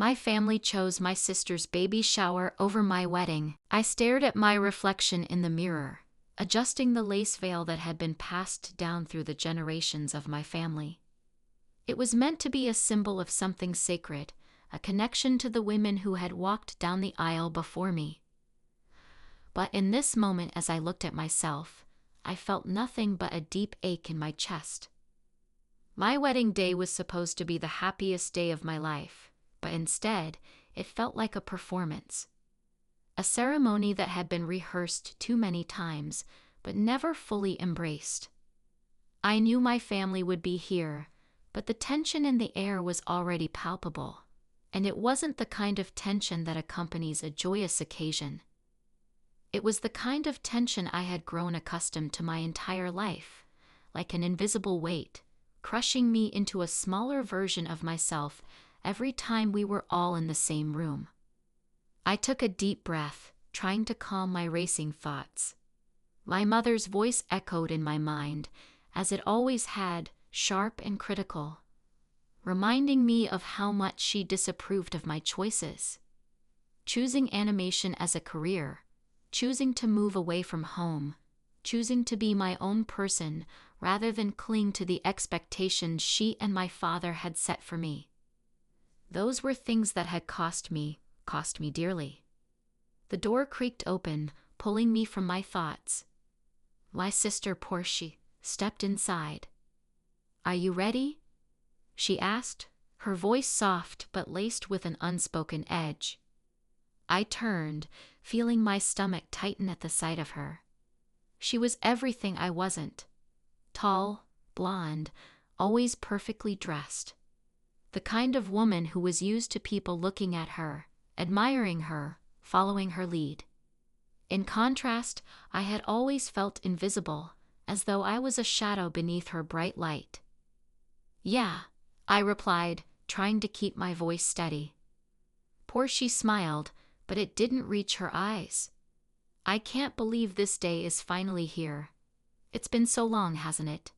My family chose my sister's baby shower over my wedding. I stared at my reflection in the mirror, adjusting the lace veil that had been passed down through the generations of my family. It was meant to be a symbol of something sacred, a connection to the women who had walked down the aisle before me. But in this moment, as I looked at myself, I felt nothing but a deep ache in my chest. My wedding day was supposed to be the happiest day of my life, but instead, it felt like a performance. A ceremony that had been rehearsed too many times, but never fully embraced. I knew my family would be here, but the tension in the air was already palpable, and it wasn't the kind of tension that accompanies a joyous occasion. It was the kind of tension I had grown accustomed to my entire life, like an invisible weight, crushing me into a smaller version of myself every time we were all in the same room. I took a deep breath, trying to calm my racing thoughts. My mother's voice echoed in my mind, as it always had, sharp and critical, reminding me of how much she disapproved of my choices. Choosing animation as a career, choosing to move away from home, choosing to be my own person rather than cling to the expectations she and my father had set for me. Those were things that had cost me dearly. The door creaked open, pulling me from my thoughts. My sister Portia stepped inside. "Are you ready?" she asked, her voice soft but laced with an unspoken edge. I turned, feeling my stomach tighten at the sight of her. She was everything I wasn't. Tall, blonde, always perfectly dressed. The kind of woman who was used to people looking at her, admiring her, following her lead. In contrast, I had always felt invisible, as though I was a shadow beneath her bright light. "Yeah," I replied, trying to keep my voice steady. Portia smiled, but it didn't reach her eyes. "I can't believe this day is finally here. It's been so long, hasn't it?"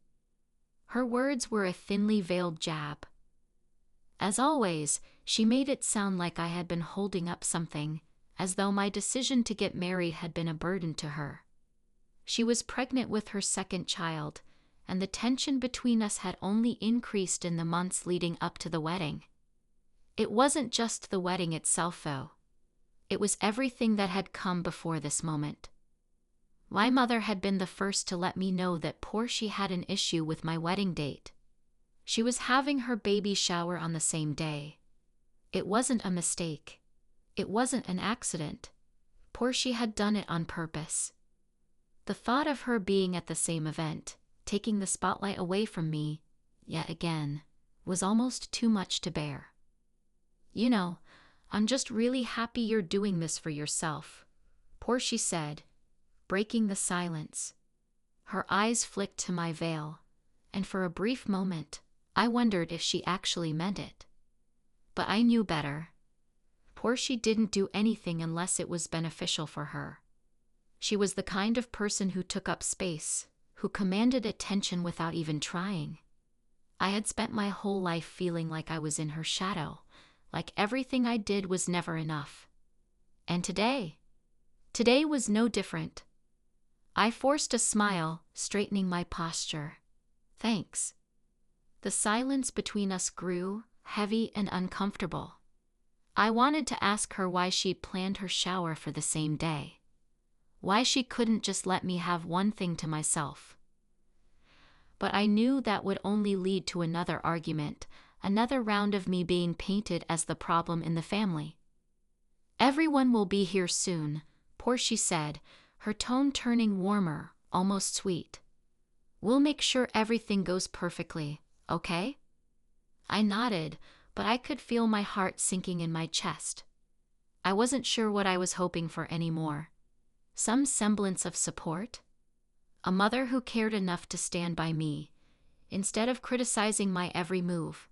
Her words were a thinly veiled jab. As always, she made it sound like I had been holding up something, as though my decision to get married had been a burden to her. She was pregnant with her second child, and the tension between us had only increased in the months leading up to the wedding. It wasn't just the wedding itself, though. It was everything that had come before this moment. My mother had been the first to let me know that Portia had an issue with my wedding date. She was having her baby shower on the same day. It wasn't a mistake. It wasn't an accident. Portia had done it on purpose. The thought of her being at the same event, taking the spotlight away from me, yet again, was almost too much to bear. "You know, I'm just really happy you're doing this for yourself," Portia said, breaking the silence. Her eyes flicked to my veil, and for a brief moment, I wondered if she actually meant it. But I knew better. Portia didn't do anything unless it was beneficial for her. She was the kind of person who took up space, who commanded attention without even trying. I had spent my whole life feeling like I was in her shadow, like everything I did was never enough. And today was no different. I forced a smile, straightening my posture. "Thanks." The silence between us grew, heavy and uncomfortable. I wanted to ask her why she'd planned her shower for the same day. Why she couldn't just let me have one thing to myself. But I knew that would only lead to another argument, another round of me being painted as the problem in the family. "Everyone will be here soon," Portia said, her tone turning warmer, almost sweet. "We'll make sure everything goes perfectly, okay?" I nodded, but I could feel my heart sinking in my chest. I wasn't sure what I was hoping for anymore. Some semblance of support? A mother who cared enough to stand by me, instead of criticizing my every move.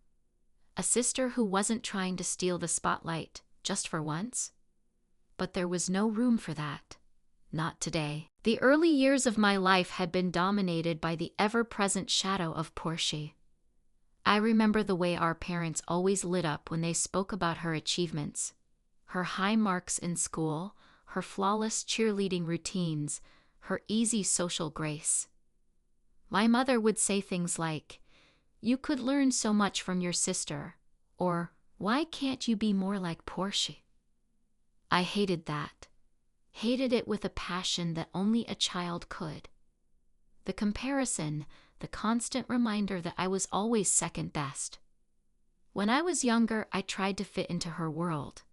A sister who wasn't trying to steal the spotlight, just for once? But there was no room for that. Not today. The early years of my life had been dominated by the ever-present shadow of Portia. I remember the way our parents always lit up when they spoke about her achievements. Her high marks in school, her flawless cheerleading routines, her easy social grace. My mother would say things like, "You could learn so much from your sister," or "Why can't you be more like Portia?" I hated that. Hated it with a passion that only a child could. The comparison, the constant reminder that I was always second best. When I was younger, I tried to fit into her world.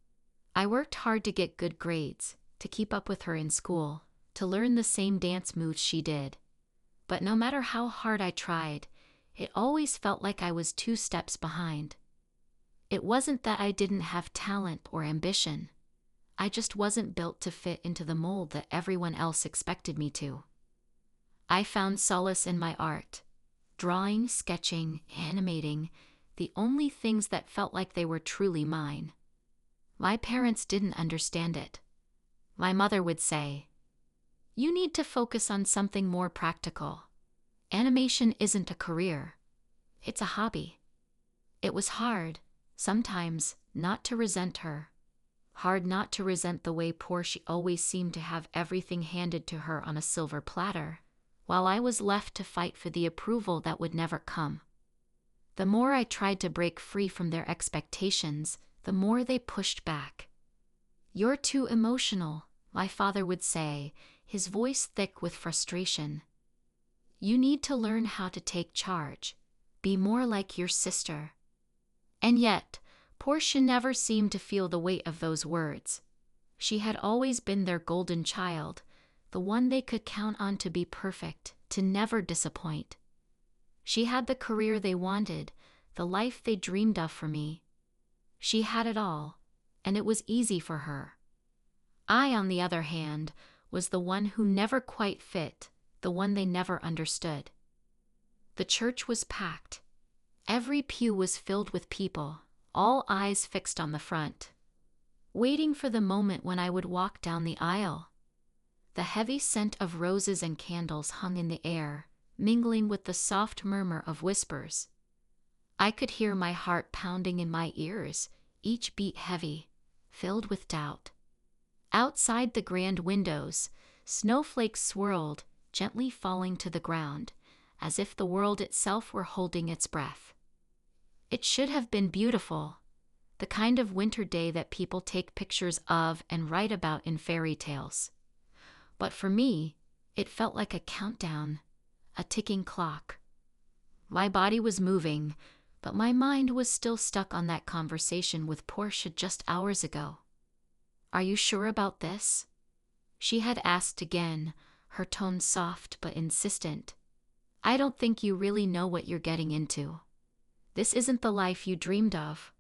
I worked hard to get good grades, to keep up with her in school, to learn the same dance moves she did. But no matter how hard I tried, it always felt like I was 2 steps behind. It wasn't that I didn't have talent or ambition. I just wasn't built to fit into the mold that everyone else expected me to. I found solace in my art. Drawing, sketching, animating, the only things that felt like they were truly mine. My parents didn't understand it. My mother would say, "You need to focus on something more practical. Animation isn't a career. It's a hobby." It was hard, sometimes, not to resent her. Hard not to resent the way Portia always seemed to have everything handed to her on a silver platter, while I was left to fight for the approval that would never come. The more I tried to break free from their expectations, the more they pushed back. "You're too emotional," my father would say, his voice thick with frustration. "You need to learn how to take charge. Be more like your sister." And yet, Portia never seemed to feel the weight of those words. She had always been their golden child, the one they could count on to be perfect, to never disappoint. She had the career they wanted, the life they dreamed of for me. She had it all, and it was easy for her. I, on the other hand, was the one who never quite fit, the one they never understood. The church was packed. Every pew was filled with people, all eyes fixed on the front, waiting for the moment when I would walk down the aisle. The heavy scent of roses and candles hung in the air, mingling with the soft murmur of whispers. I could hear my heart pounding in my ears, each beat heavy, filled with doubt. Outside the grand windows, snowflakes swirled, gently falling to the ground, as if the world itself were holding its breath. It should have been beautiful, the kind of winter day that people take pictures of and write about in fairy tales. But for me, it felt like a countdown, a ticking clock. My body was moving, but my mind was still stuck on that conversation with Portia just hours ago. "Are you sure about this?" she had asked again, her tone soft but insistent. "I don't think you really know what you're getting into. This isn't the life you dreamed of."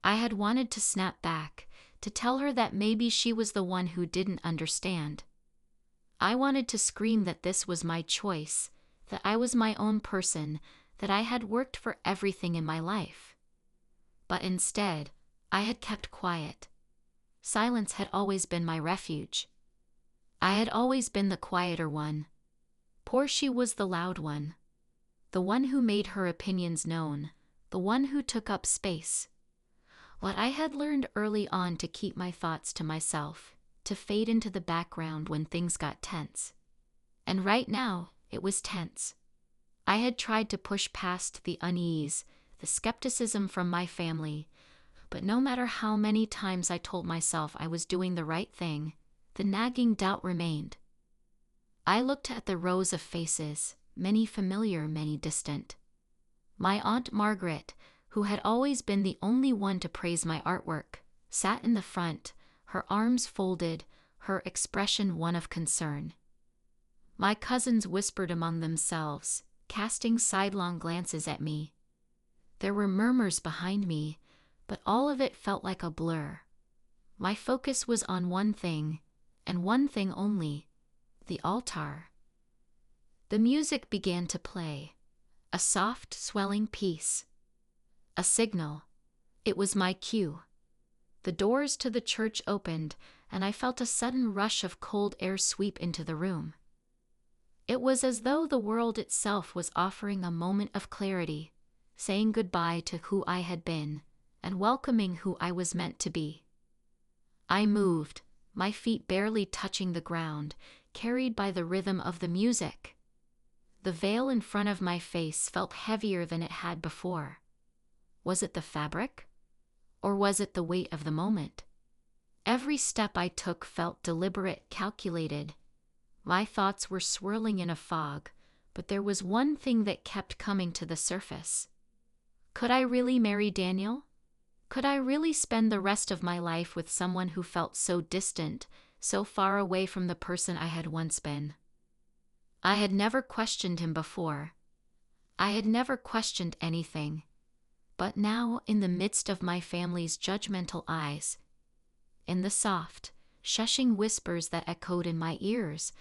I had wanted to snap back, to tell her that maybe she was the one who didn't understand. I wanted to scream that this was my choice, that I was my own person, that I had worked for everything in my life. But instead, I had kept quiet. Silence had always been my refuge. I had always been the quieter one. Portia was the loud one. The one who made her opinions known, the one who took up space. What I had learned early on to keep my thoughts to myself, to fade into the background when things got tense. And right now, it was tense. I had tried to push past the unease, the skepticism from my family, but no matter how many times I told myself I was doing the right thing, the nagging doubt remained. I looked at the rows of faces, many familiar, many distant. My Aunt Margaret, who had always been the only one to praise my artwork, sat in the front, her arms folded, her expression one of concern. My cousins whispered among themselves, casting sidelong glances at me. There were murmurs behind me, but all of it felt like a blur. My focus was on one thing, and one thing only: the altar. The music began to play, a soft, swelling piece. A signal. It was my cue. The doors to the church opened, and I felt a sudden rush of cold air sweep into the room. It was as though the world itself was offering a moment of clarity, saying goodbye to who I had been, and welcoming who I was meant to be. I moved, my feet barely touching the ground, carried by the rhythm of the music. The veil in front of my face felt heavier than it had before. Was it the fabric? Or was it the weight of the moment? Every step I took felt deliberate, calculated. My thoughts were swirling in a fog, but there was one thing that kept coming to the surface. Could I really marry Daniel? Could I really spend the rest of my life with someone who felt so distant, so far away from the person I had once been? I had never questioned him before. I had never questioned anything. But now, in the midst of my family's judgmental eyes, in the soft, shushing whispers that echoed in my ears,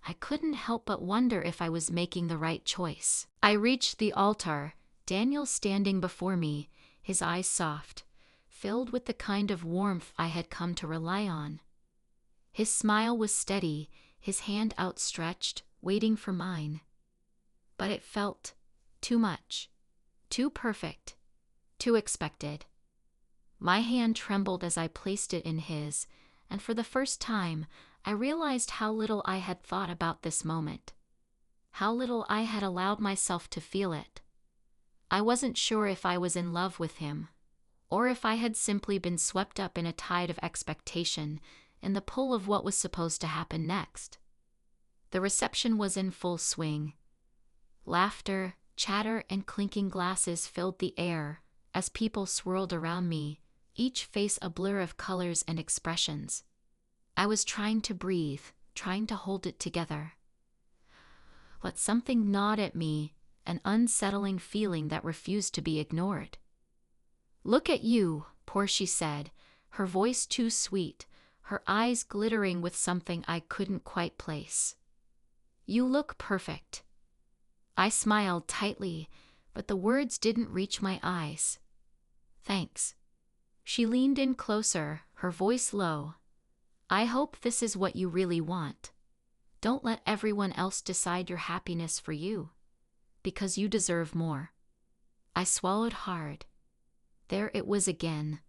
I couldn't help but wonder if I was making the right choice. I reached the altar, Daniel standing before me, his eyes soft, filled with the kind of warmth I had come to rely on. His smile was steady, his hand outstretched, waiting for mine. But it felt too much, too perfect, too expected. My hand trembled as I placed it in his, and for the first time, I realized how little I had thought about this moment. How little I had allowed myself to feel it. I wasn't sure if I was in love with him, or if I had simply been swept up in a tide of expectation, in the pull of what was supposed to happen next. The reception was in full swing. Laughter, chatter, and clinking glasses filled the air as people swirled around me, each face a blur of colors and expressions. I was trying to breathe, trying to hold it together. But something gnawed at me, an unsettling feeling that refused to be ignored. "Look at you," Portia said, her voice too sweet, her eyes glittering with something I couldn't quite place. "You look perfect." I smiled tightly, but the words didn't reach my eyes. "Thanks." She leaned in closer, her voice low. "I hope this is what you really want. Don't let everyone else decide your happiness for you, because you deserve more." I swallowed hard. There it was again,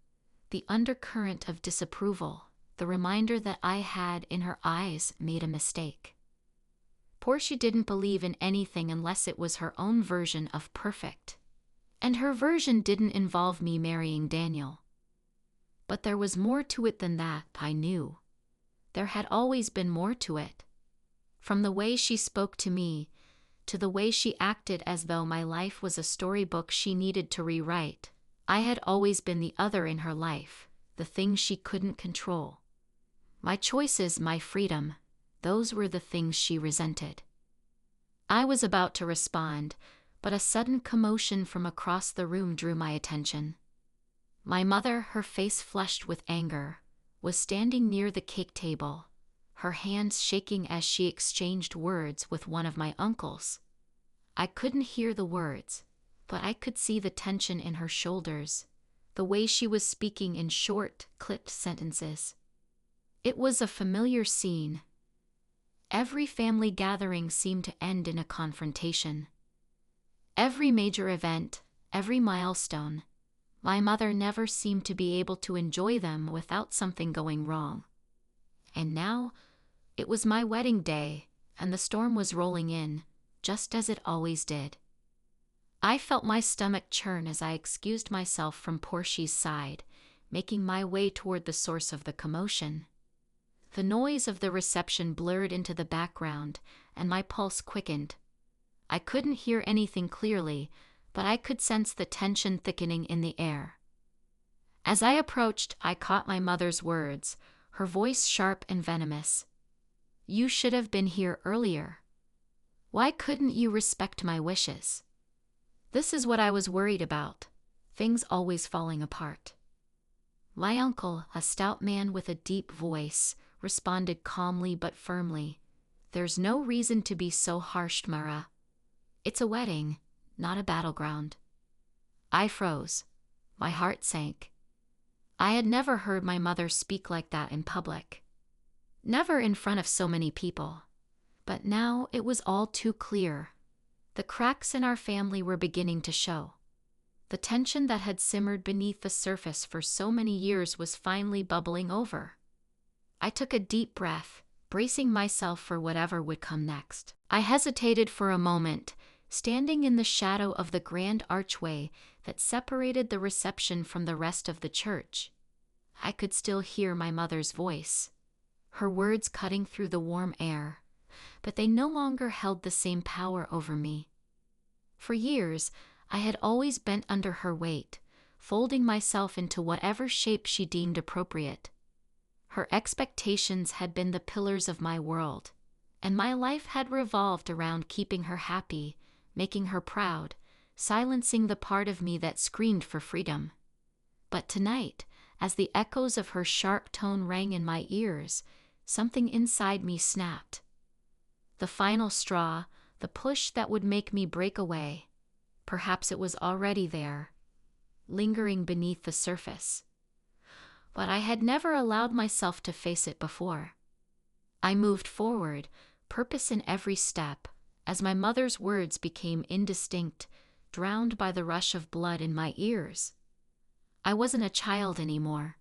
the undercurrent of disapproval, the reminder that I had, in her eyes, made a mistake. Portia didn't believe in anything unless it was her own version of perfect. And her version didn't involve me marrying Daniel. But there was more to it than that, I knew. There had always been more to it. From the way she spoke to me, to the way she acted as though my life was a storybook she needed to rewrite, I had always been the other in her life, the thing she couldn't control. My choices, my freedom, those were the things she resented. I was about to respond, but a sudden commotion from across the room drew my attention. My mother, her face flushed with anger, was standing near the cake table, her hands shaking as she exchanged words with one of my uncles. I couldn't hear the words, but I could see the tension in her shoulders, the way she was speaking in short, clipped sentences. It was a familiar scene. Every family gathering seemed to end in a confrontation. Every major event, every milestone, my mother never seemed to be able to enjoy them without something going wrong. And now, it was my wedding day, and the storm was rolling in, just as it always did. I felt my stomach churn as I excused myself from Portia's side, making my way toward the source of the commotion. The noise of the reception blurred into the background, and my pulse quickened. I couldn't hear anything clearly, but I could sense the tension thickening in the air. As I approached, I caught my mother's words, her voice sharp and venomous. "You should have been here earlier. Why couldn't you respect my wishes?" This is what I was worried about, things always falling apart. My uncle, a stout man with a deep voice, responded calmly but firmly. "There's no reason to be so harsh, Mara. It's a wedding, not a battleground." I froze. My heart sank. I had never heard my mother speak like that in public. Never in front of so many people. But now it was all too clear. The cracks in our family were beginning to show. The tension that had simmered beneath the surface for so many years was finally bubbling over. I took a deep breath, bracing myself for whatever would come next. I hesitated for a moment, standing in the shadow of the grand archway that separated the reception from the rest of the church. I could still hear my mother's voice, her words cutting through the warm air, but they no longer held the same power over me. For years, I had always bent under her weight, folding myself into whatever shape she deemed appropriate. Her expectations had been the pillars of my world, and my life had revolved around keeping her happy, making her proud, silencing the part of me that screamed for freedom. But tonight, as the echoes of her sharp tone rang in my ears, something inside me snapped. The final straw, the push that would make me break away. Perhaps it was already there, lingering beneath the surface. But I had never allowed myself to face it before. I moved forward, purpose in every step, as my mother's words became indistinct, drowned by the rush of blood in my ears. I wasn't a child anymore.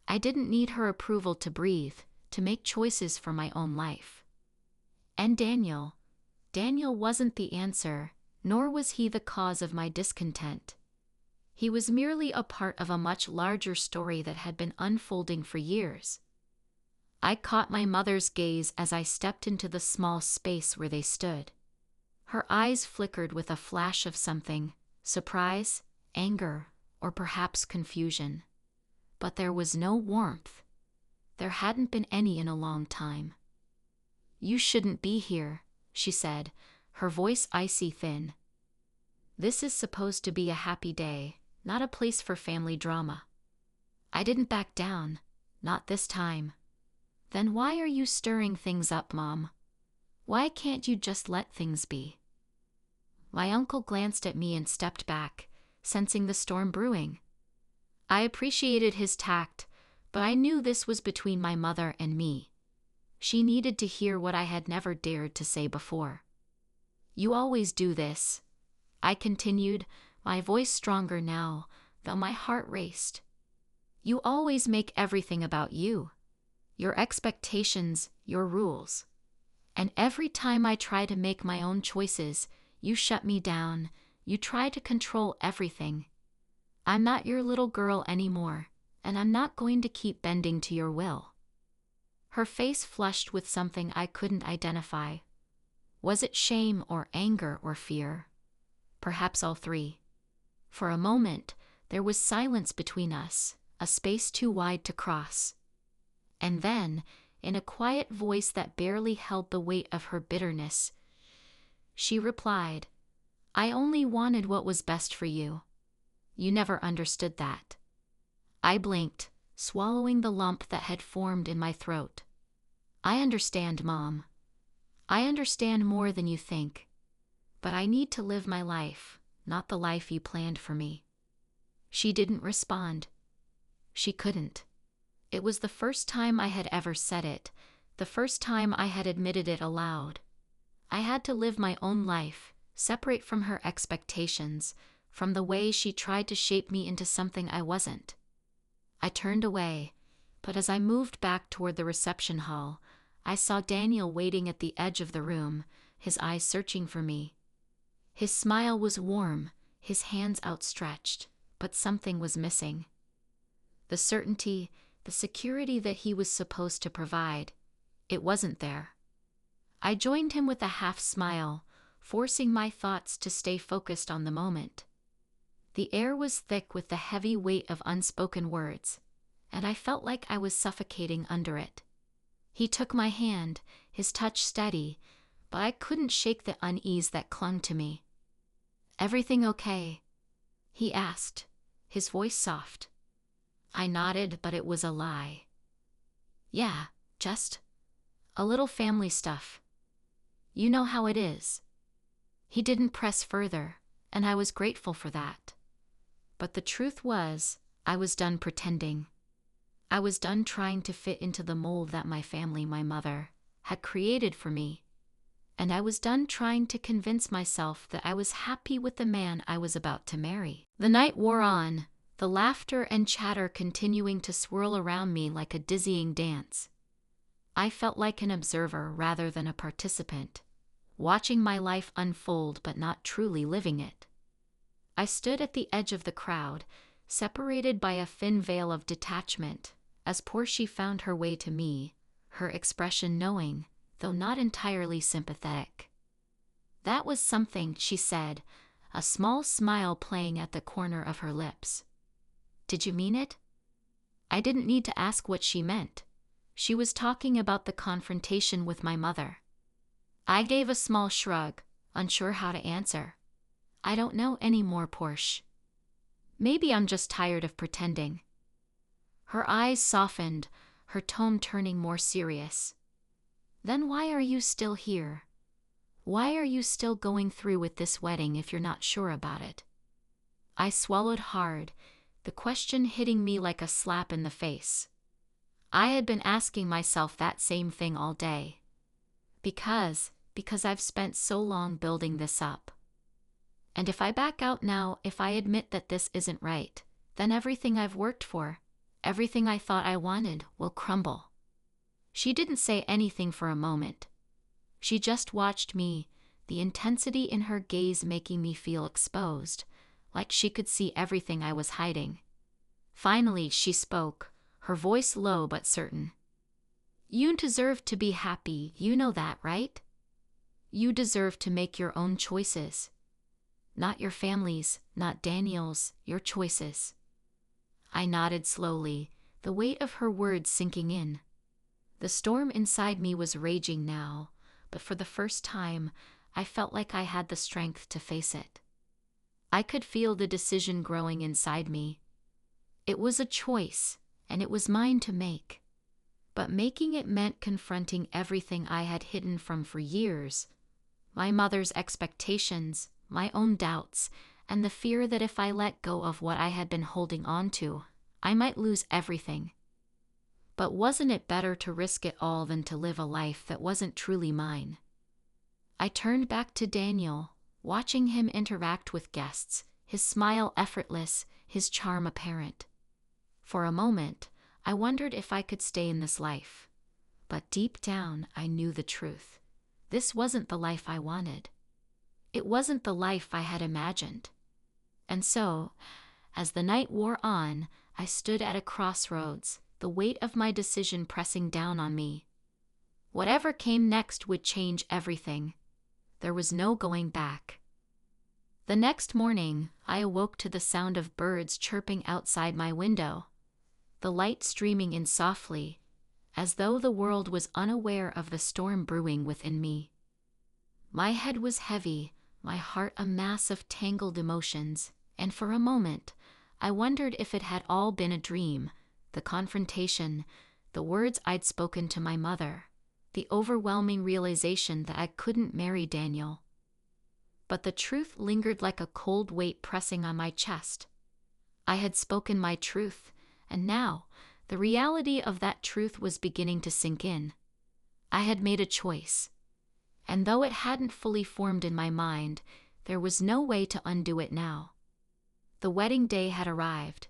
I didn't need her approval to breathe, to make choices for my own life. And Daniel wasn't the answer, nor was he the cause of my discontent. He was merely a part of a much larger story that had been unfolding for years. I caught my mother's gaze as I stepped into the small space where they stood. Her eyes flickered with a flash of something, surprise, anger, or perhaps confusion. But there was no warmth. There hadn't been any in a long time. "You shouldn't be here," she said, her voice icy thin. "This is supposed to be a happy day, not a place for family drama." I didn't back down, not this time. "Then why are you stirring things up, Mom? Why can't you just let things be?" My uncle glanced at me and stepped back, sensing the storm brewing. I appreciated his tact, but I knew this was between my mother and me. She needed to hear what I had never dared to say before. "You always do this," I continued, my voice stronger now, though my heart raced. "You always make everything about you. Your expectations, your rules. And every time I try to make my own choices, you shut me down, you try to control everything. I'm not your little girl anymore, and I'm not going to keep bending to your will." Her face flushed with something I couldn't identify. Was it shame or anger or fear? Perhaps all three. For a moment, there was silence between us, a space too wide to cross. And then, in a quiet voice that barely held the weight of her bitterness, she replied, "I only wanted what was best for you. You never understood that." I blinked, swallowing the lump that had formed in my throat. "I understand, Mom. I understand more than you think. But I need to live my life, not the life you planned for me." She didn't respond. She couldn't. It was the first time I had ever said it, the first time I had admitted it aloud. I had to live my own life, separate from her expectations, from the way she tried to shape me into something I wasn't. I turned away, but as I moved back toward the reception hall, I saw Daniel waiting at the edge of the room, his eyes searching for me. His smile was warm, his hands outstretched, but something was missing. The certainty, the security that he was supposed to provide, it wasn't there. I joined him with a half smile, forcing my thoughts to stay focused on the moment. The air was thick with the heavy weight of unspoken words, and I felt like I was suffocating under it. He took my hand, his touch steady, but I couldn't shake the unease that clung to me. "Everything okay?" he asked, his voice soft. I nodded, but it was a lie. "Yeah, just a little family stuff. You know how it is." He didn't press further, and I was grateful for that. But the truth was, I was done pretending. I was done trying to fit into the mold that my family, my mother, had created for me. and I was done trying to convince myself that I was happy with the man I was about to marry. The night wore on, the laughter and chatter continuing to swirl around me like a dizzying dance. I felt like an observer rather than a participant, watching my life unfold but not truly living it. I stood at the edge of the crowd, separated by a thin veil of detachment, as Portia found her way to me, her expression knowing, though not entirely sympathetic. "That was something," she said, a small smile playing at the corner of her lips. "Did you mean it?" I didn't need to ask what she meant. She was talking about the confrontation with my mother. I gave a small shrug, unsure how to answer. "I don't know anymore, Portia. Maybe I'm just tired of pretending." Her eyes softened, her tone turning more serious. "Then why are you still here? Why are you still going through with this wedding if you're not sure about it?" I swallowed hard, the question hitting me like a slap in the face. I had been asking myself that same thing all day. Because I've spent so long building this up. And if I back out now, if I admit that this isn't right, then everything I've worked for, everything I thought I wanted, will crumble. She didn't say anything for a moment. She just watched me, the intensity in her gaze making me feel exposed, like she could see everything I was hiding. Finally, she spoke, her voice low but certain. "You deserve to be happy, you know that, right? You deserve to make your own choices. Not your family's, not Daniel's, your choices." I nodded slowly, the weight of her words sinking in. The storm inside me was raging now, but for the first time, I felt like I had the strength to face it. I could feel the decision growing inside me. It was a choice, and it was mine to make. But making it meant confronting everything I had hidden from for years. My mother's expectations, my own doubts, and the fear that if I let go of what I had been holding on to, I might lose everything. But wasn't it better to risk it all than to live a life that wasn't truly mine? I turned back to Daniel, watching him interact with guests, his smile effortless, his charm apparent. For a moment, I wondered if I could stay in this life. But deep down, I knew the truth. This wasn't the life I wanted. It wasn't the life I had imagined. And so, as the night wore on, I stood at a crossroads, the weight of my decision pressing down on me. Whatever came next would change everything. There was no going back. The next morning, I awoke to the sound of birds chirping outside my window, the light streaming in softly, as though the world was unaware of the storm brewing within me. My head was heavy, my heart a mass of tangled emotions, and for a moment, I wondered if it had all been a dream, the confrontation, the words I'd spoken to my mother, the overwhelming realization that I couldn't marry Daniel. But the truth lingered like a cold weight pressing on my chest. I had spoken my truth, and now, the reality of that truth was beginning to sink in. I had made a choice. And though it hadn't fully formed in my mind, there was no way to undo it now. The wedding day had arrived.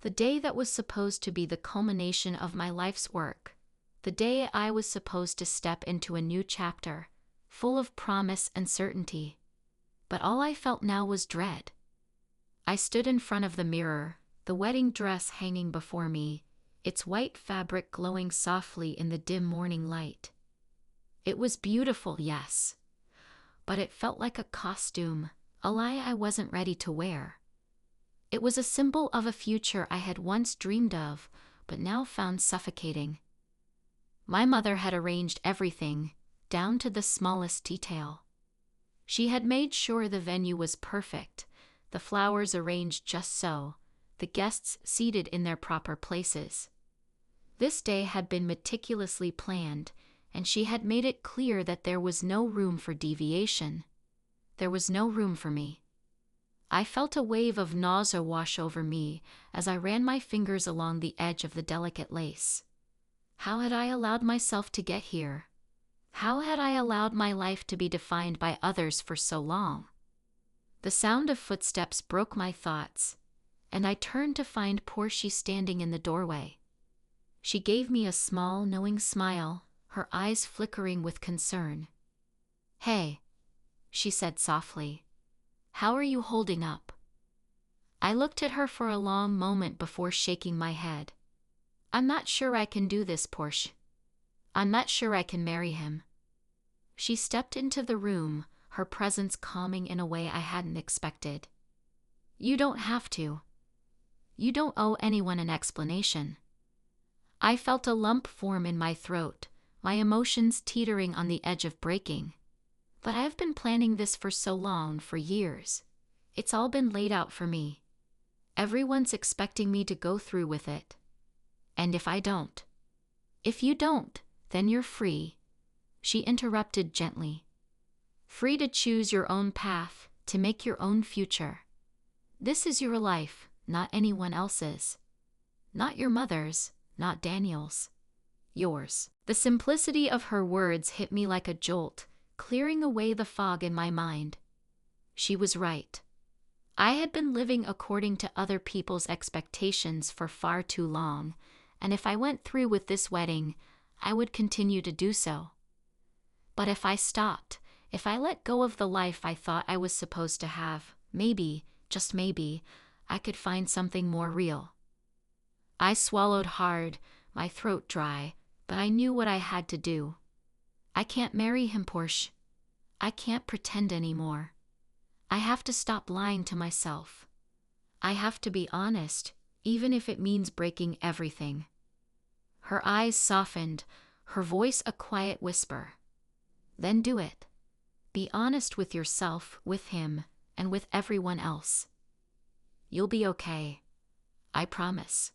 The day that was supposed to be the culmination of my life's work. The day I was supposed to step into a new chapter, full of promise and certainty. But all I felt now was dread. I stood in front of the mirror, the wedding dress hanging before me, its white fabric glowing softly in the dim morning light. It was beautiful, yes, but it felt like a costume, a lie I wasn't ready to wear. It was a symbol of a future I had once dreamed of, but now found suffocating. My mother had arranged everything, down to the smallest detail. She had made sure the venue was perfect, the flowers arranged just so, the guests seated in their proper places. This day had been meticulously planned, and she had made it clear that there was no room for deviation. There was no room for me. I felt a wave of nausea wash over me as I ran my fingers along the edge of the delicate lace. How had I allowed myself to get here? How had I allowed my life to be defined by others for so long? The sound of footsteps broke my thoughts, and I turned to find Portia standing in the doorway. She gave me a small, knowing smile, her eyes flickering with concern. "Hey," she said softly. "How are you holding up?" I looked at her for a long moment before shaking my head. "I'm not sure I can do this, Portia. I'm not sure I can marry him." She stepped into the room, her presence calming in a way I hadn't expected. "You don't have to. You don't owe anyone an explanation." I felt a lump form in my throat, my emotions teetering on the edge of breaking. But I've been planning this for so long, for years. It's all been laid out for me. Everyone's expecting me to go through with it. And if I don't? If you don't, then you're free, she interrupted gently. Free to choose your own path, to make your own future. This is your life, not anyone else's. Not your mother's, not Daniel's. Yours. The simplicity of her words hit me like a jolt, clearing away the fog in my mind. She was right. I had been living according to other people's expectations for far too long, and if I went through with this wedding, I would continue to do so. But if I stopped, if I let go of the life I thought I was supposed to have, maybe, just maybe, I could find something more real. I swallowed hard, my throat dry, but I knew what I had to do. I can't marry him, Portia. I can't pretend anymore. I have to stop lying to myself. I have to be honest, even if it means breaking everything. Her eyes softened, her voice a quiet whisper. Then do it. Be honest with yourself, with him, and with everyone else. You'll be okay. I promise.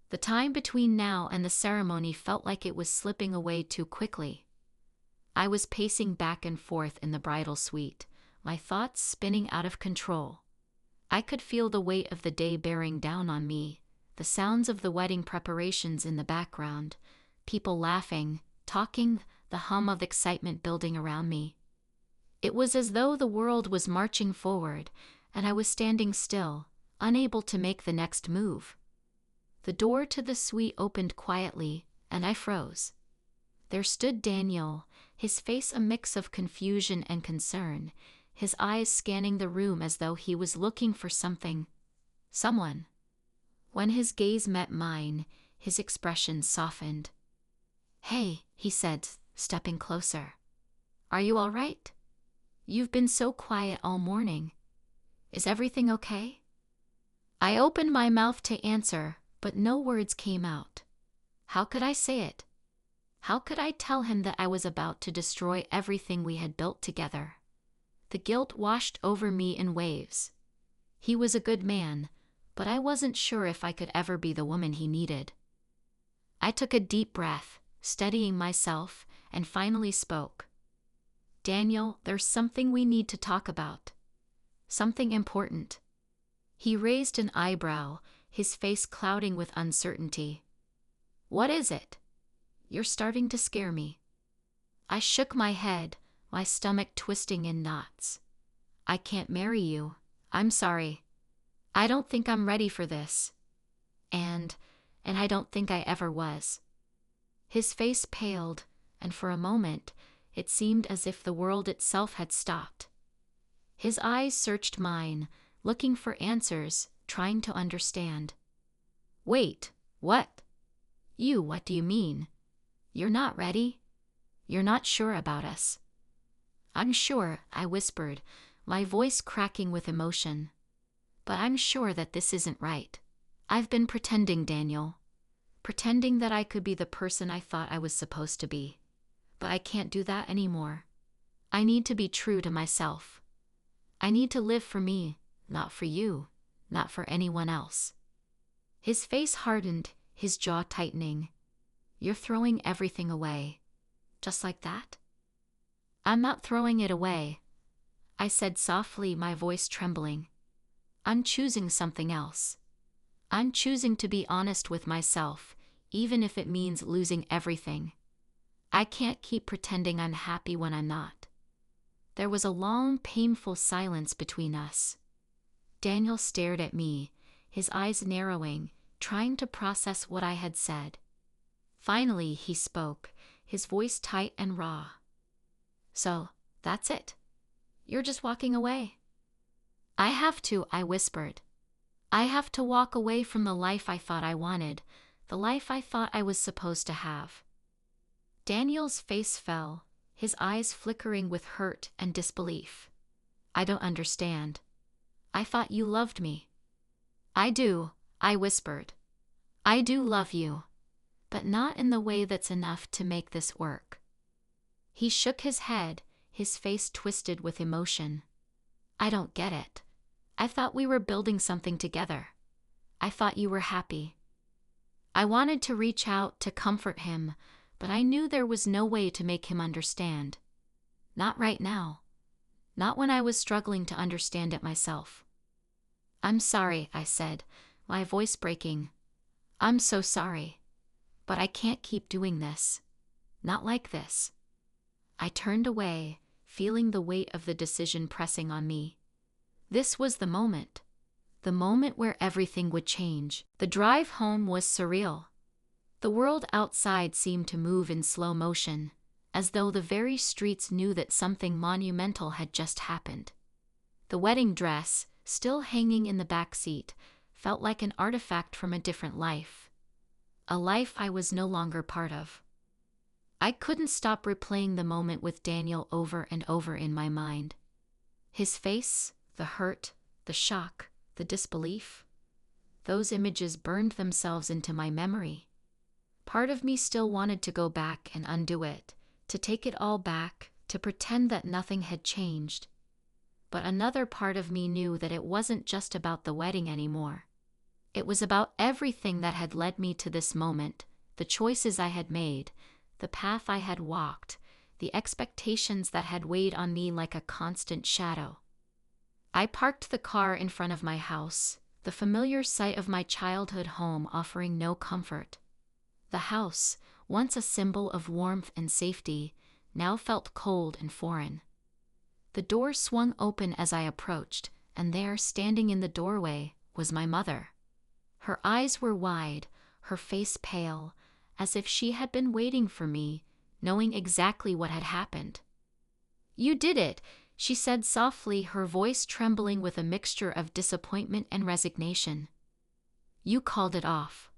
The time between now and the ceremony felt like it was slipping away too quickly. I was pacing back and forth in the bridal suite, my thoughts spinning out of control. I could feel the weight of the day bearing down on me, the sounds of the wedding preparations in the background, people laughing, talking, the hum of excitement building around me. It was as though the world was marching forward, and I was standing still, unable to make the next move. The door to the suite opened quietly, and I froze. There stood Daniel, his face a mix of confusion and concern, his eyes scanning the room as though he was looking for something, someone. When his gaze met mine, his expression softened. "Hey," he said, stepping closer. "Are you all right? You've been so quiet all morning. Is everything okay?" I opened my mouth to answer, but no words came out. How could I say it? How could I tell him that I was about to destroy everything we had built together? The guilt washed over me in waves. He was a good man, but I wasn't sure if I could ever be the woman he needed. I took a deep breath, steadying myself, and finally spoke. "Daniel, there's something we need to talk about. Something important." He raised an eyebrow, his face clouding with uncertainty. "What is it? You're starting to scare me." I shook my head, my stomach twisting in knots. "I can't marry you. I'm sorry. I don't think I'm ready for this. And I don't think I ever was." His face paled, and for a moment, it seemed as if the world itself had stopped. His eyes searched mine, looking for answers, trying to understand. "Wait, what? What do you mean? You're not ready? You're not sure about us?" "I'm sure," I whispered, my voice cracking with emotion. "But I'm sure that this isn't right. I've been pretending, Daniel. Pretending that I could be the person I thought I was supposed to be. But I can't do that anymore. I need to be true to myself. I need to live for me, not for you, not for anyone else." His face hardened, his jaw tightening. "You're throwing everything away. Just like that?" "I'm not throwing it away," I said softly, my voice trembling. "I'm choosing something else. I'm choosing to be honest with myself, even if it means losing everything. I can't keep pretending I'm happy when I'm not. There was a long, painful silence between us. Daniel stared at me, his eyes narrowing, trying to process what I had said. Finally, he spoke, his voice tight and raw. "So, that's it. You're just walking away?" "I have to," I whispered. "I have to walk away from the life I thought I wanted, the life I thought I was supposed to have." Daniel's face fell, his eyes flickering with hurt and disbelief. "I don't understand. I thought you loved me." "I do," I whispered. "I do love you, but not in the way that's enough to make this work." He shook his head, his face twisted with emotion. "I don't get it. I thought we were building something together. I thought you were happy." I wanted to reach out to comfort him, but I knew there was no way to make him understand. Not right now. Not when I was struggling to understand it myself. "I'm sorry," I said, my voice breaking. "I'm so sorry. But I can't keep doing this. Not like this." I turned away, feeling the weight of the decision pressing on me. This was the moment where everything would change. The drive home was surreal. The world outside seemed to move in slow motion, as though the very streets knew that something monumental had just happened. The wedding dress, still hanging in the back seat, felt like an artifact from a different life. A life I was no longer part of. I couldn't stop replaying the moment with Daniel over and over in my mind. His face, the hurt, the shock, the disbelief. Those images burned themselves into my memory. Part of me still wanted to go back and undo it, to take it all back, to pretend that nothing had changed. But another part of me knew that it wasn't just about the wedding anymore. It was about everything that had led me to this moment, the choices I had made, the path I had walked, the expectations that had weighed on me like a constant shadow. I parked the car in front of my house, the familiar sight of my childhood home offering no comfort. The house, once a symbol of warmth and safety, now felt cold and foreign. The door swung open as I approached, and there, standing in the doorway, was my mother. Her eyes were wide, her face pale, as if she had been waiting for me, knowing exactly what had happened. "You did it," she said softly, her voice trembling with a mixture of disappointment and resignation. "You called it off."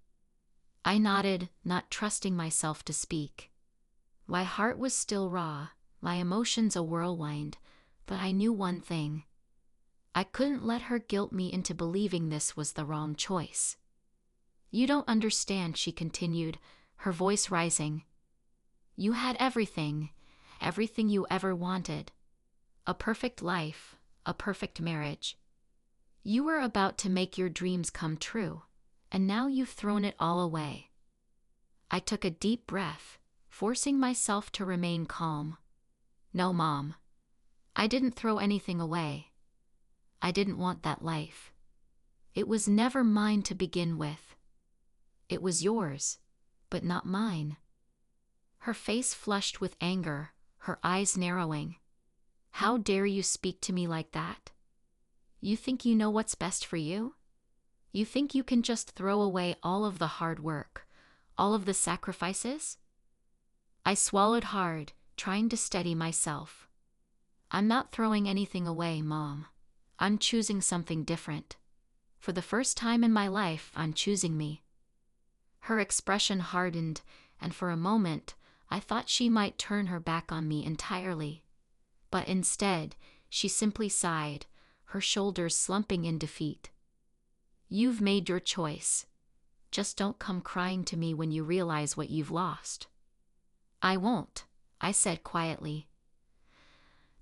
I nodded, not trusting myself to speak. My heart was still raw, my emotions a whirlwind, but I knew one thing. I couldn't let her guilt me into believing this was the wrong choice. "You don't understand," she continued, her voice rising. "You had everything, everything you ever wanted. A perfect life, a perfect marriage. You were about to make your dreams come true, and now you've thrown it all away." I took a deep breath, forcing myself to remain calm. "No, Mom. I didn't throw anything away. I didn't want that life. It was never mine to begin with. It was yours, but not mine." Her face flushed with anger, her eyes narrowing. "How dare you speak to me like that? You think you know what's best for you? You think you can just throw away all of the hard work, all of the sacrifices?" I swallowed hard, trying to steady myself. "I'm not throwing anything away, Mom. I'm choosing something different. For the first time in my life, I'm choosing me." Her expression hardened, and for a moment, I thought she might turn her back on me entirely. But instead, she simply sighed, her shoulders slumping in defeat. "You've made your choice. Just don't come crying to me when you realize what you've lost." "I won't," I said quietly.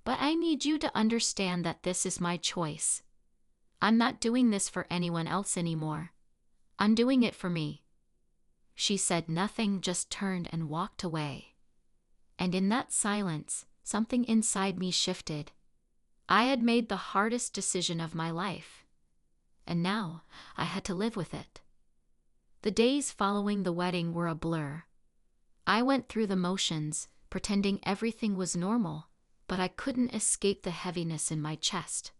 "But I need you to understand that this is my choice. I'm not doing this for anyone else anymore. I'm doing it for me." She said nothing, just turned and walked away. And in that silence, something inside me shifted. I had made the hardest decision of my life, and now I had to live with it. The days following the wedding were a blur. I went through the motions, pretending everything was normal, but I couldn't escape the heaviness in my chest.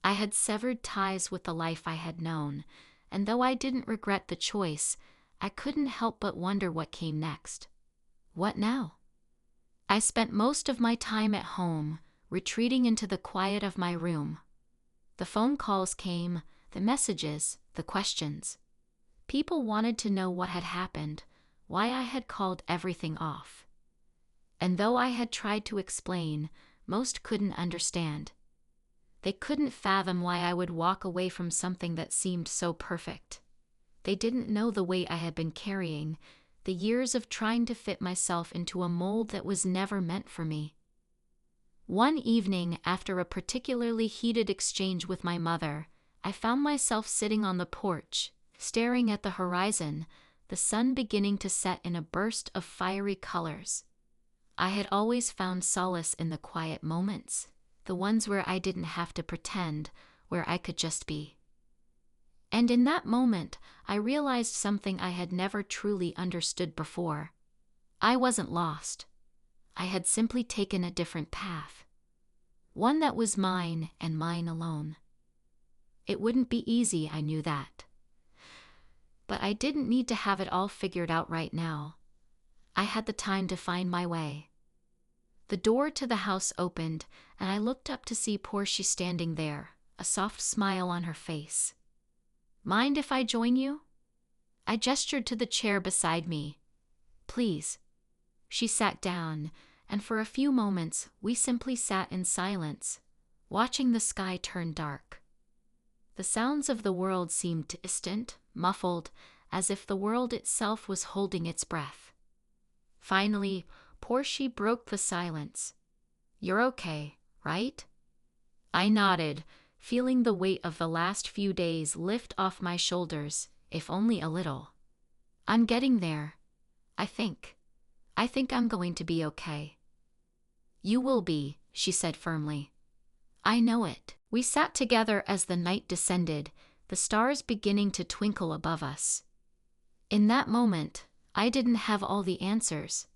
I had severed ties with the life I had known, and though I didn't regret the choice, I couldn't help but wonder what came next. What now? I spent most of my time at home, retreating into the quiet of my room. The phone calls came, the messages, the questions. People wanted to know what had happened, why I had called everything off. And though I had tried to explain, most couldn't understand. They couldn't fathom why I would walk away from something that seemed so perfect. They didn't know the weight I had been carrying, the years of trying to fit myself into a mold that was never meant for me. One evening, after a particularly heated exchange with my mother, I found myself sitting on the porch, staring at the horizon, the sun beginning to set in a burst of fiery colors. I had always found solace in the quiet moments, the ones where I didn't have to pretend, where I could just be. And in that moment, I realized something I had never truly understood before. I wasn't lost. I had simply taken a different path. One that was mine and mine alone. It wouldn't be easy, I knew that. But I didn't need to have it all figured out right now. I had the time to find my way. The door to the house opened, and I looked up to see Portia standing there, a soft smile on her face. "Mind if I join you?" I gestured to the chair beside me. "Please." She sat down, and for a few moments we simply sat in silence, watching the sky turn dark. The sounds of the world seemed distant, muffled, as if the world itself was holding its breath. Finally, Portia broke the silence. "You're okay, right?" I nodded, feeling the weight of the last few days lift off my shoulders, if only a little. "I'm getting there. I think I'm going to be okay." "You will be," she said firmly. "I know it." We sat together as the night descended, the stars beginning to twinkle above us. In that moment, I didn't have all the answers.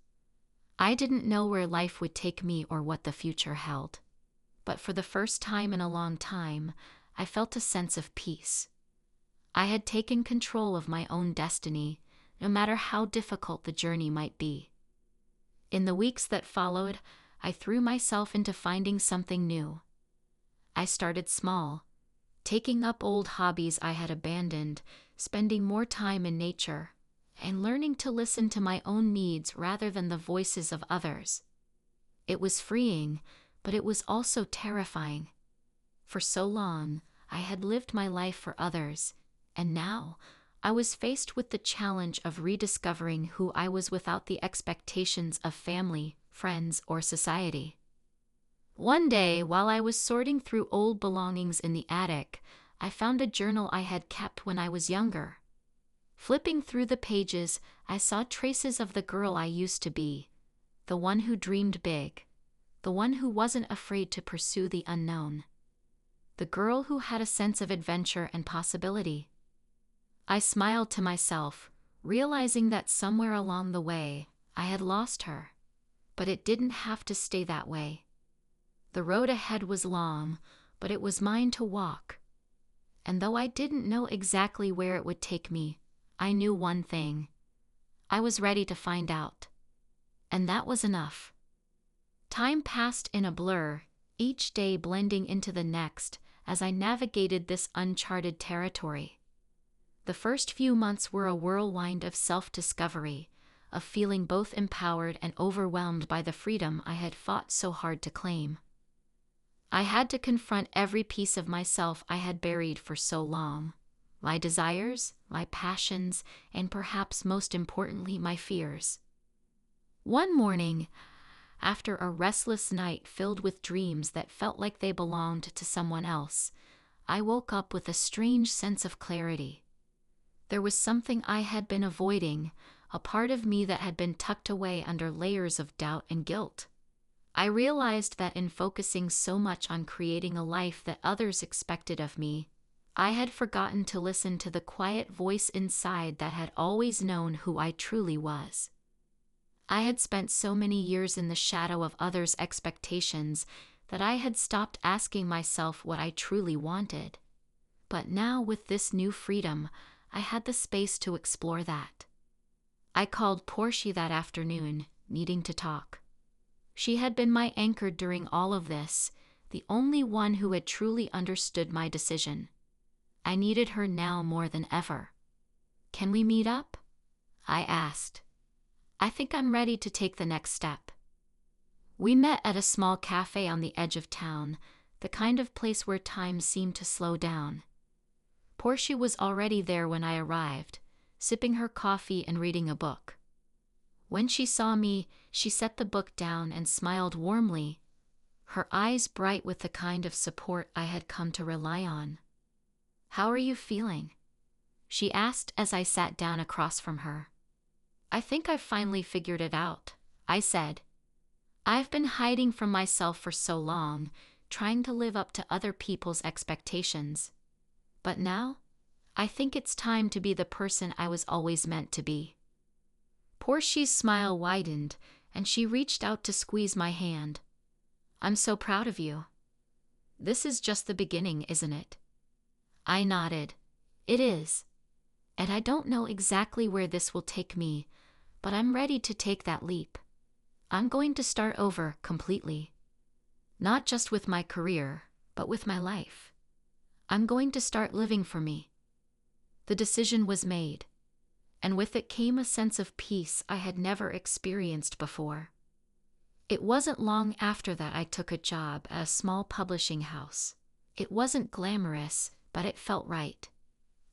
I didn't know where life would take me or what the future held. But for the first time in a long time, I felt a sense of peace. I had taken control of my own destiny, no matter how difficult the journey might be. In the weeks that followed, I threw myself into finding something new. I started small, taking up old hobbies I had abandoned, spending more time in nature, and learning to listen to my own needs rather than the voices of others. It was freeing, but it was also terrifying. For so long, I had lived my life for others, and now I was faced with the challenge of rediscovering who I was without the expectations of family, friends, or society. One day, while I was sorting through old belongings in the attic, I found a journal I had kept when I was younger. Flipping through the pages, I saw traces of the girl I used to be, the one who dreamed big, the one who wasn't afraid to pursue the unknown, the girl who had a sense of adventure and possibility. I smiled to myself, realizing that somewhere along the way, I had lost her. But it didn't have to stay that way. The road ahead was long, but it was mine to walk. And though I didn't know exactly where it would take me, I knew one thing. I was ready to find out. And that was enough. Time passed in a blur, each day blending into the next as I navigated this uncharted territory. The first few months were a whirlwind of self-discovery, of feeling both empowered and overwhelmed by the freedom I had fought so hard to claim. I had to confront every piece of myself I had buried for so long. My desires, my passions, and perhaps most importantly, my fears. One morning, after a restless night filled with dreams that felt like they belonged to someone else, I woke up with a strange sense of clarity. There was something I had been avoiding, a part of me that had been tucked away under layers of doubt and guilt. I realized that in focusing so much on creating a life that others expected of me, I had forgotten to listen to the quiet voice inside that had always known who I truly was. I had spent so many years in the shadow of others' expectations that I had stopped asking myself what I truly wanted. But now, with this new freedom, I had the space to explore that. I called Portia that afternoon, needing to talk. She had been my anchor during all of this, the only one who had truly understood my decision. I needed her now more than ever. "Can we meet up?" I asked. "I think I'm ready to take the next step." We met at a small cafe on the edge of town, the kind of place where time seemed to slow down. Portia was already there when I arrived, sipping her coffee and reading a book. When she saw me, she set the book down and smiled warmly, her eyes bright with the kind of support I had come to rely on. "How are you feeling?" she asked as I sat down across from her. "I think I've finally figured it out," I said. "I've been hiding from myself for so long, trying to live up to other people's expectations. But now, I think it's time to be the person I was always meant to be." Portia's smile widened, and she reached out to squeeze my hand. "I'm so proud of you. This is just the beginning, isn't it?" I nodded. "It is. And I don't know exactly where this will take me, but I'm ready to take that leap. I'm going to start over completely. Not just with my career, but with my life. I'm going to start living for me." The decision was made, and with it came a sense of peace I had never experienced before. It wasn't long after that I took a job at a small publishing house. It wasn't glamorous, but it felt right.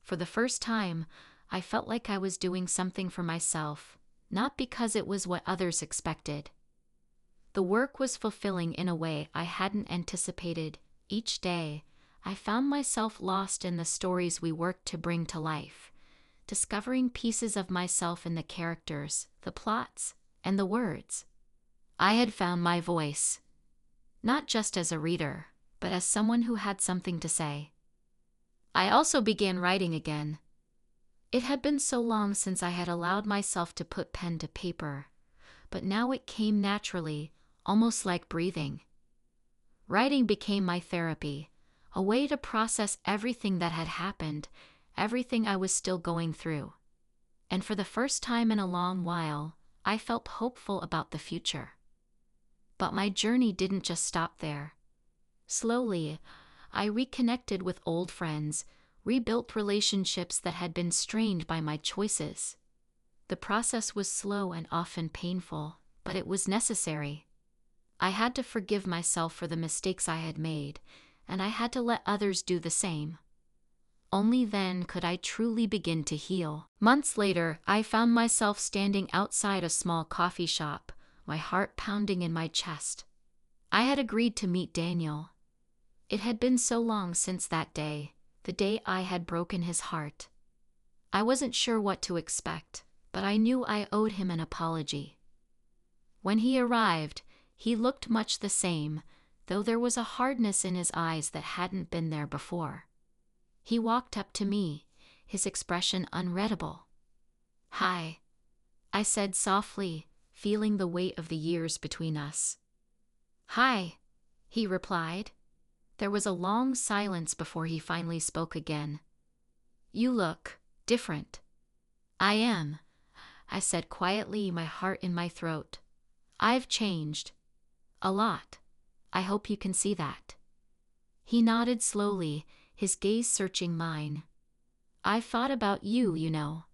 For the first time, I felt like I was doing something for myself, not because it was what others expected. The work was fulfilling in a way I hadn't anticipated. Each day, I found myself lost in the stories we worked to bring to life, discovering pieces of myself in the characters, the plots, and the words. I had found my voice, not just as a reader, but as someone who had something to say. I also began writing again. It had been so long since I had allowed myself to put pen to paper, but now it came naturally, almost like breathing. Writing became my therapy, a way to process everything that had happened, everything I was still going through. And for the first time in a long while, I felt hopeful about the future. But my journey didn't just stop there. Slowly, I reconnected with old friends, rebuilt relationships that had been strained by my choices. The process was slow and often painful, but it was necessary. I had to forgive myself for the mistakes I had made, and I had to let others do the same. Only then could I truly begin to heal. Months later, I found myself standing outside a small coffee shop, my heart pounding in my chest. I had agreed to meet Daniel. It had been so long since that day, the day I had broken his heart. I wasn't sure what to expect, but I knew I owed him an apology. When he arrived, he looked much the same, though there was a hardness in his eyes that hadn't been there before. He walked up to me, his expression unreadable. "Hi," I said softly, feeling the weight of the years between us. "Hi," he replied. There was a long silence before he finally spoke again. "You look different." "I am," I said quietly, my heart in my throat. "I've changed. A lot. I hope you can see that." He nodded slowly, his gaze searching mine. "I've thought about you, you know.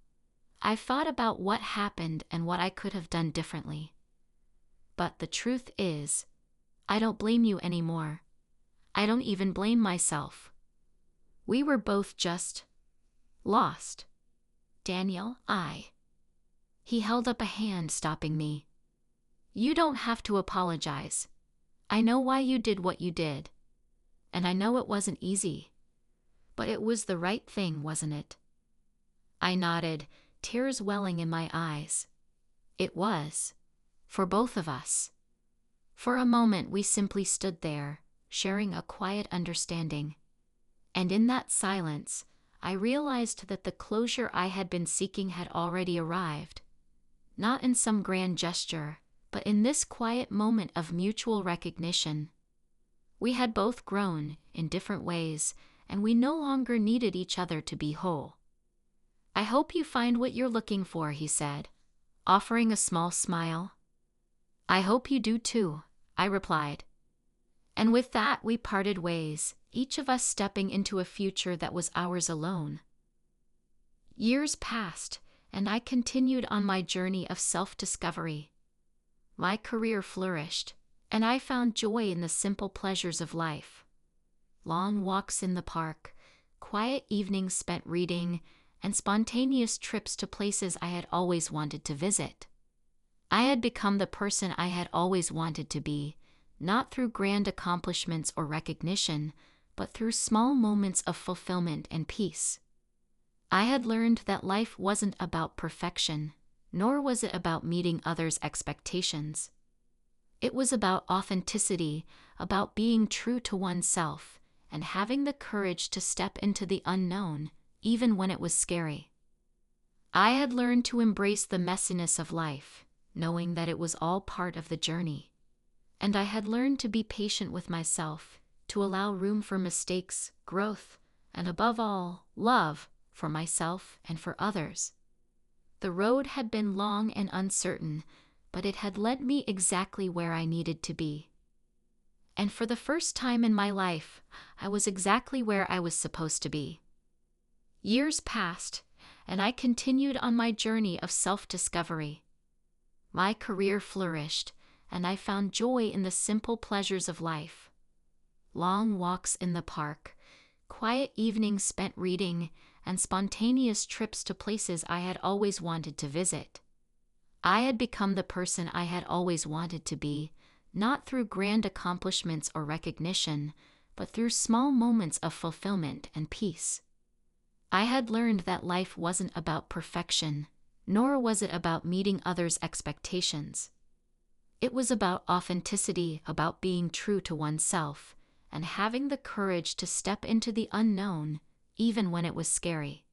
I've thought about what happened and what I could have done differently. But the truth is, I don't blame you anymore. I don't even blame myself. We were both just lost. Daniel, He held up a hand, stopping me. "You don't have to apologize. I know why you did what you did. And I know it wasn't easy. But it was the right thing, wasn't it?" I nodded, tears welling in my eyes. It was. For both of us. For a moment we simply stood there, sharing a quiet understanding. And in that silence, I realized that the closure I had been seeking had already arrived. not in some grand gesture, but in this quiet moment of mutual recognition. We had both grown, in different ways, and we no longer needed each other to be whole. "I hope you find what you're looking for," he said, offering a small smile. "I hope you do too," I replied. And with that we parted ways, each of us stepping into a future that was ours alone. Years passed, and I continued on my journey of self-discovery. My career flourished, and I found joy in the simple pleasures of life. Long walks in the park, quiet evenings spent reading, and spontaneous trips to places I had always wanted to visit. I had become the person I had always wanted to be, not through grand accomplishments or recognition, but through small moments of fulfillment and peace. I had learned that life wasn't about perfection, nor was it about meeting others' expectations. It was about authenticity, about being true to oneself, and having the courage to step into the unknown, even when it was scary. I had learned to embrace the messiness of life, knowing that it was all part of the journey. And I had learned to be patient with myself, to allow room for mistakes, growth, and above all, love, for myself and for others. The road had been long and uncertain, but it had led me exactly where I needed to be. And for the first time in my life, I was exactly where I was supposed to be. Years passed, and I continued on my journey of self-discovery. My career flourished, and I found joy in the simple pleasures of life. Long walks in the park, quiet evenings spent reading, and spontaneous trips to places I had always wanted to visit. I had become the person I had always wanted to be, not through grand accomplishments or recognition, but through small moments of fulfillment and peace. I had learned that life wasn't about perfection, nor was it about meeting others' expectations. It was about authenticity, about being true to oneself, and having the courage to step into the unknown, even when it was scary.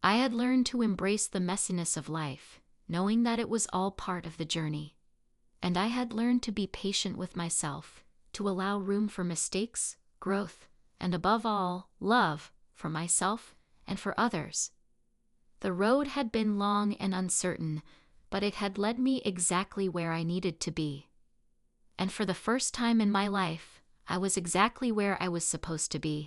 I had learned to embrace the messiness of life, knowing that it was all part of the journey. And I had learned to be patient with myself, to allow room for mistakes, growth, and above all, love, for myself and for others. The road had been long and uncertain, but it had led me exactly where I needed to be. And for the first time in my life, I was exactly where I was supposed to be.